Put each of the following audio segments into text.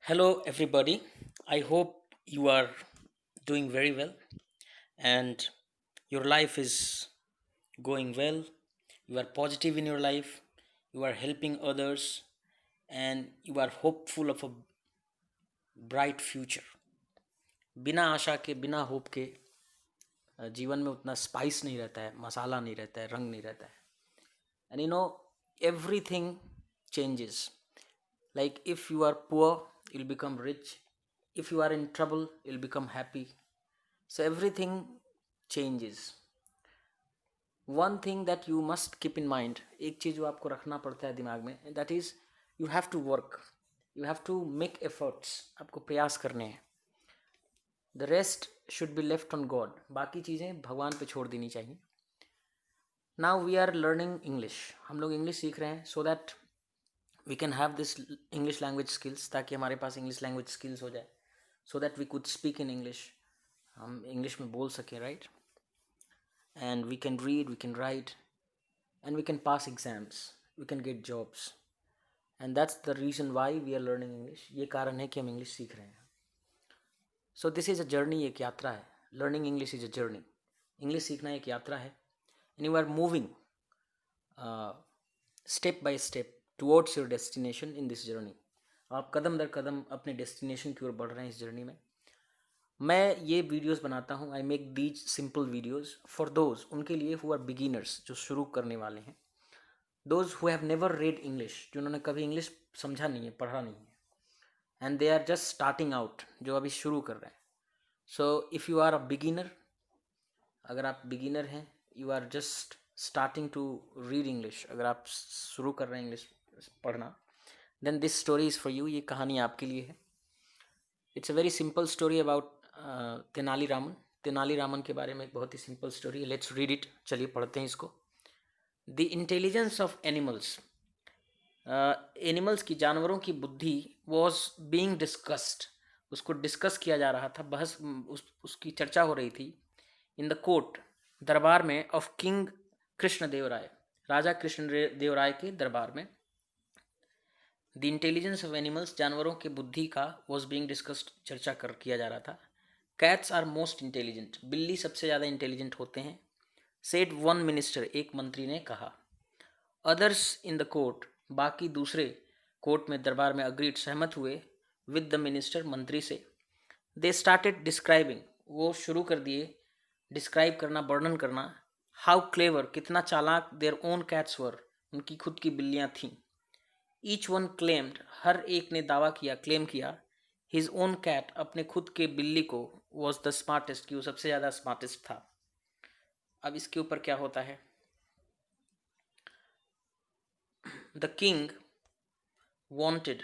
Hello, everybody. I hope you are doing very well and your life is going well. You are positive in your life, you are helping others, and you are hopeful of a bright future. बिना आशा के, बिना hope के जीवन में उतना spice नहीं रहता है, मसाला नहीं रहता है, रंग नहीं रहता है. And everything changes. Like if you are poor, you'll become rich. If you are in trouble, you'll become happy. So everything changes. One thing that you must keep in mind, एक चीज़ जो आपको रखना पड़ता है दिमाग में, that is you have to work. You have to make efforts. आपको प्रयास करने हैं. The rest should be left on God. बाकी चीज़ें भगवान पे छोड़ देनी चाहिए. Now we are learning English. हम लोग इंग्लिश सीख रहे हैं so that we can have this English language skills, ताकि हमारे पास English language skills हो जाए, so that we could speak in English. हम इंग्लिश में बोल सकें, right? And we can read, we can write, and we can pass exams, we can get jobs. And that's the reason why we are learning English. ये कारण है कि हम English सीख रहे हैं. So this is a journey, एक यात्रा है. Learning English is a journey. English सीखना एक यात्रा है. And you are moving step by step towards your destination in this journey. आप कदम दर कदम अपने डेस्टिनेशन की ओर बढ़ रहे हैं इस जर्नी में. मैं ये वीडियोस बनाता हूँ. I make these simple videos for those, उनके लिए हु आर बिगिनर्स, जो शुरू करने वाले हैं. Those who have never read English, जिन्होंने कभी इंग्लिश समझा नहीं है, पढ़ा नहीं है. And they are just starting out, जो अभी शुरू कर रहे हैं. So if you are a beginner, अगर आप बिगिनर हैं, you are just starting to read English, अगर आप शुरू कर रहे हैं इंग्लिश पढ़ना, then this story is for you. ये कहानी आपके लिए है. It's a very simple story about Tenali Raman. Tenali Raman के बारे में एक बहुत ही सिंपल स्टोरी है. Let's read it. चलिए पढ़ते हैं इसको. The intelligence of animals. Animals की, जानवरों की बुद्धि वॉज बीइंग डिस्कस्ड, उसको डिस्कस किया जा रहा था, बहस उसकी चर्चा हो रही थी. इन द कोर्ट, दरबार में, ऑफ किंग कृष्णदेवराय, राजा कृष्णदेवराय के दरबार में. द इंटेलिजेंस ऑफ एनिमल्स, जानवरों के बुद्धि का, वॉज बीइंग डिस्कस्ड, चर्चा किया जा रहा था. कैट्स आर मोस्ट इंटेलिजेंट, बिल्ली सबसे ज़्यादा इंटेलिजेंट होते हैं. सेड वन मिनिस्टर, एक मंत्री ने कहा. अदर्स इन द कोर्ट, बाकी दूसरे कोर्ट में, दरबार में, अग्रीड, सहमत हुए, विद द मिनिस्टर, मंत्री से. दे स्टार्टेड डिस्क्राइबिंग, वो शुरू कर दिए डिस्क्राइब करना, वर्णन करना. हाउ क्लेवर, कितना चालाक, देयर ओन कैट्स वर, उनकी खुद की बिल्लियाँ थीं. ईच वन क्लेम्ड, हर एक ने दावा किया, क्लेम किया. हिज ओन कैट, अपने खुद के बिल्ली को, वॉज द स्मार्टेस्ट, कि वो सबसे ज़्यादा स्मार्टेस्ट था. अब इसके ऊपर क्या होता है. द किंग वॉन्टेड,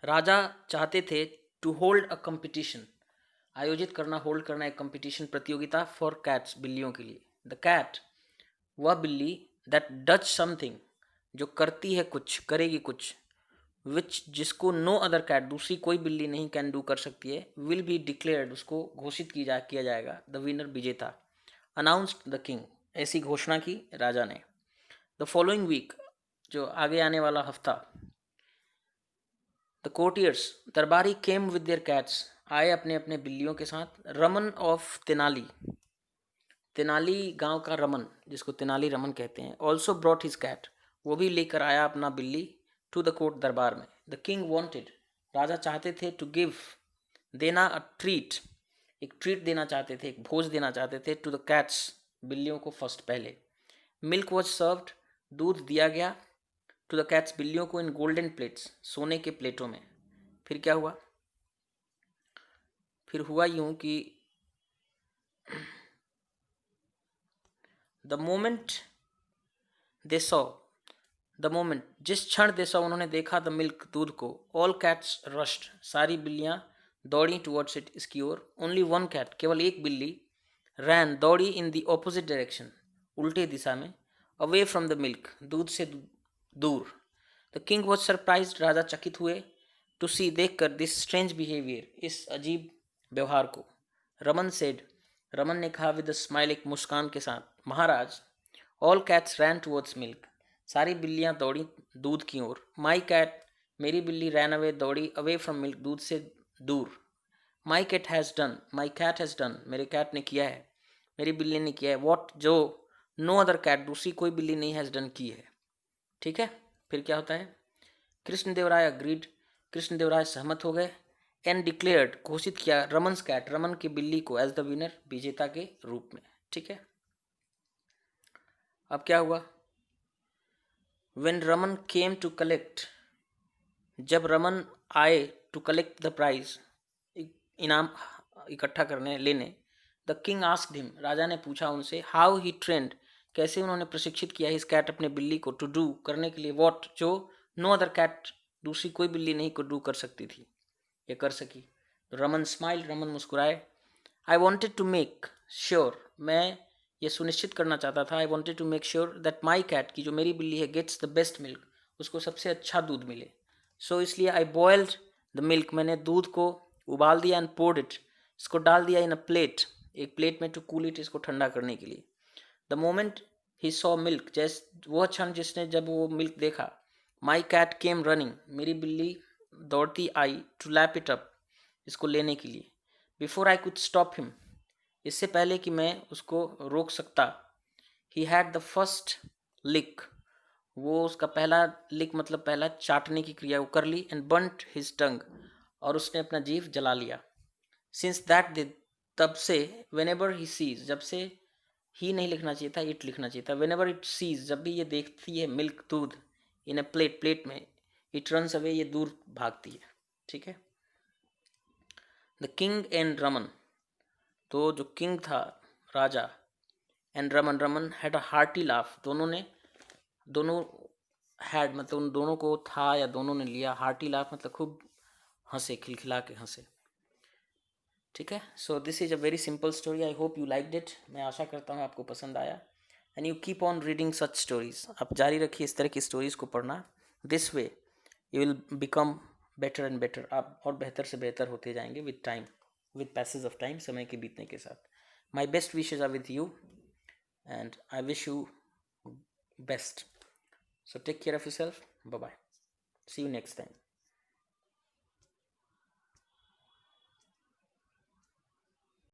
राजा चाहते थे, टू होल्ड अ कंपटीशन, आयोजित करना, होल्ड करना, एक कंपटीशन, प्रतियोगिता, फॉर कैट्स, बिल्लियों के लिए. द कैट, वह बिल्ली, दैट डज समथिंग, जो करती है कुछ, करेगी कुछ, विच, जिसको नो अदर कैट, दूसरी कोई बिल्ली नहीं, कैन डू, कर सकती है, विल बी डिक्लेयर्ड, उसको घोषित किया जाएगा, द विनर, विजेता. अनाउंस्ड द किंग, ऐसी घोषणा की राजा ने. द फॉलोइंग वीक, जो आगे आने वाला हफ्ता. द कोर्टियर्स, दरबारी, केम विद देयर कैट्स, आए अपने अपने बिल्लियों के साथ. रमन ऑफ तेनाली, तेनाली गांव का रमन, जिसको तेनाली रमन कहते हैं, ऑल्सो ब्रॉट हिज कैट, वो भी लेकर आया अपना बिल्ली, टू द कोर्ट, दरबार में. द किंग वॉन्टेड, राजा चाहते थे, टू गिव, देना, अ ट्रीट, एक ट्रीट देना चाहते थे, एक भोज देना चाहते थे, टू द कैट्स, बिल्लियों को, फर्स्ट, पहले. मिल्क वॉज सर्व्ड, दूध दिया गया, टू द कैट्स, बिल्लियों को, इन गोल्डन प्लेट्स, सोने के प्लेटों में. फिर क्या हुआ. फिर हुआ यूं कि the moment they saw, the moment, जिस क्षण दे सॉ, उन्होंने देखा, द मिल्क, दूध को, ऑल कैट्स रश्ड, सारी बिल्लियां दौड़ी, टुवर्ड्स इट, इसकी ओर. ओनली वन कैट, केवल एक बिल्ली, रैन, दौड़ी, इन द ऑपोजिट डायरेक्शन, उल्टे दिशा में, अवे फ्रॉम द मिल्क, दूध से दूर. द किंग वॉज सरप्राइज, राजा चकित हुए, टू सी, देख कर, दिस स्ट्रेंज बिहेवियर, इस अजीब व्यवहार को. रमन सेड, रमन ने कहा, विद स्माइल, एक मुस्कान के साथ, महाराज. ऑल कैट्स रैन टुवर्ड्स मिल्क, सारी बिल्लियां दौड़ी दूध की ओर. माई कैट मेरी बिल्ली रैन अवे, दौड़ी, अवे फ्रॉम मिल्क, दूध से दूर। My cat has done, my cat has done, मेरे कैट ने किया है, मेरी बिल्ली ने किया है। वॉट, जो, नो अदर कैट, दूसरी कोई बिल्ली नहीं हैज़ डन, की है। ठीक है, फिर क्या होता है? कृष्णदेवराय अग्रीड, कृष्णदेवराय सहमत हो गए। एंड डिक्लेयर्ड, घोषित किया, रमन्स कैट, रमन की बिल्ली को, एज द विनर, विजेता के रूप में। ठीक है, अब क्या हुआ? When Raman came to collect, जब रमन आए टू कलेक्ट द प्राइज, इनाम इकट्ठा करने, लेने, द किंग आस्क्ड हिम, राजा ने पूछा उनसे, हाउ ही ट्रेंड, कैसे उन्होंने प्रशिक्षित किया हिज कैट, अपने बिल्ली को, टू डू, करने के लिए, वॉट, जो नो अदर कैट, दूसरी कोई बिल्ली नहीं को डू, कर सकती थी, ये कर सकी। रमन स्माइल, रमन मुस्कुराए। I wanted to make sure, मैं ये सुनिश्चित करना चाहता था, I wanted to make sure that my cat, की जो मेरी बिल्ली है, गेट्स द बेस्ट मिल्क, उसको सबसे अच्छा दूध मिले। सो इसलिए आई बॉयल्ड द मिल्क, मैंने दूध को उबाल दिया, एंड पोर्ड इट, इसको डाल दिया, इन अ प्लेट, एक प्लेट में, टू कूल इट, इसको ठंडा करने के लिए। The moment he saw milk, जैसे वो क्षण जिसने जब वो मिल्क देखा, माई कैट केम रनिंग, मेरी बिल्ली दौड़ती आई, टू लैप इट अप, इसको लेने के लिए। Before I could stop him, इससे पहले कि मैं उसको रोक सकता, ही हैड द फर्स्ट लिक, वो उसका पहला लिक मतलब पहला चाटने की क्रिया वो कर ली, एंड बर्न्ट हिज टंग, और उसने अपना जीभ जला लिया। सिंस दैट डे, तब से, वेन एवर ही सीज, जब से, ही नहीं लिखना चाहिए था, इट लिखना चाहिए था, वेन एवर इट सीज, जब भी ये देखती है मिल्क, दूध, इन ए प्लेट, प्लेट में, इट रन्स अवे, ये दूर भागती है। ठीक है, द किंग एंड रमन, तो जो किंग था, राजा, and Raman, Raman had a hearty laugh, दोनों ने, दोनों हैड मतलब उन दोनों को था या दोनों ने लिया, हार्टी लाफ मतलब खूब हंसे, खिलखिला के हंसे। ठीक है, so this is a very simple story, I hope you liked it, मैं आशा करता हूँ आपको पसंद आया। And you keep on reading such stories, आप जारी रखिए इस तरह की स्टोरीज को पढ़ना, this way you will become better and better, आप और बेहतर से बेहतर होते जाएंगे with time, with passage of time, समय के बीतने के साथ। My best wishes are with you, and I wish you best. So take care of yourself. Bye bye. See you next time.